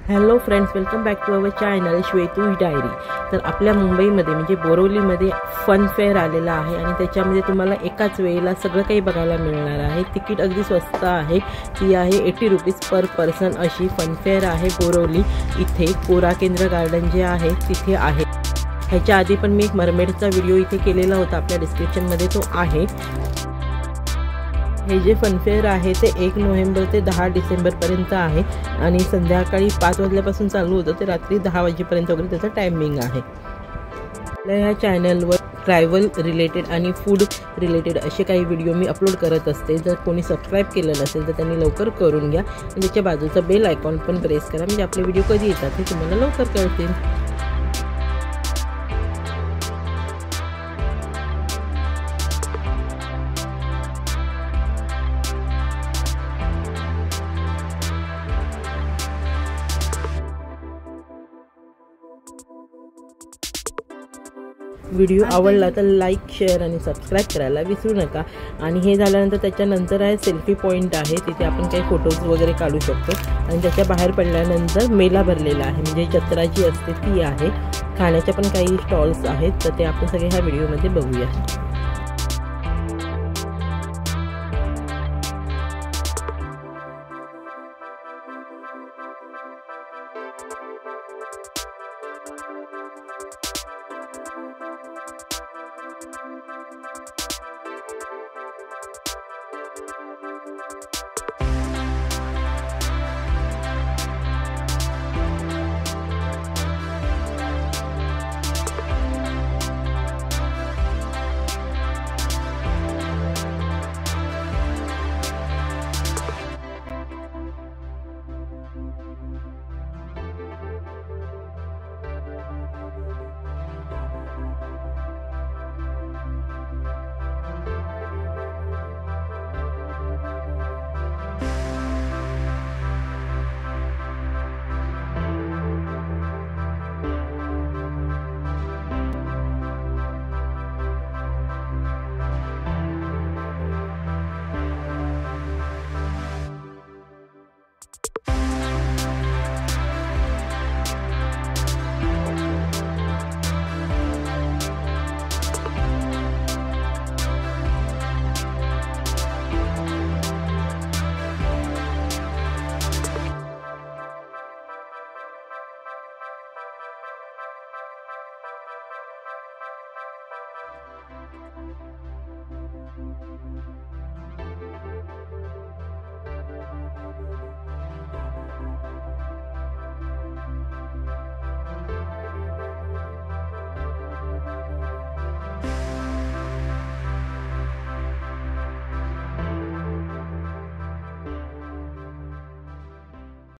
Hello friends, welcome back to our channel श्वेतूज diary. तर आपल्या मुंबईमध्ये म्हणजे बोरिवलीमध्ये फन फेअर आलेला आहे आणि त्याच्यामध्ये तुम्हाला एकाच वेळेला सगळं काही बघायला मिळणार आहे। तिकीट अगदी स्वस्त आहे, ती आहे 80 रुपीज पर पर्सन अशी फन फेअर आहे बोरिवली इथे। कोरा केंद्र गार्डन जे आहे तिथे आहे। ह्याच्या आधी पण मी एक मरमेडचा व्हिडिओ इथे केलेला होता, आपल्या डिस्क्रिप्शनमध्ये तो आहे। हे जे फनफेअर आहे ते 1 नोव्हेंबर ते 10 डिसेंबरपर्यंत आहे आणि संध्याकाळी 5 वाजल्यापासून चालू होतं ते रात्री 10 वाजेपर्यंत वगैरे त्याचा टायमिंग आहे। आपल्या ह्या चॅनलवर ट्रॅव्हल रिलेटेड आणि फूड रिलेटेड असे काही व्हिडिओ मी अपलोड करत असते। जर कोणी सबस्क्राईब केलं नसेल तर त्यांनी लवकर करून घ्या आणि त्याच्या बाजूचा बेल आयकॉन पण प्रेस करा, म्हणजे आपले व्हिडिओ कधी येतात ते तुम्हाला लवकर कळतील। व्हिडिओ आवडला तर लाईक, शेअर आणि सबस्क्राईब करायला विसरू नका। आणि हे झाल्यानंतर त्याच्यानंतर आहे सेल्फी पॉईंट आहे, तिथे आपण काही फोटोज वगैरे काढू शकतो। आणि त्याच्या बाहेर पडल्यानंतर मेला भरलेला आहे, म्हणजे जत्रा जी असते ती आहे। खाण्याच्या पण काही स्टॉल्स आहेत, तर ते आपण सगळे ह्या व्हिडिओमध्ये बघूया।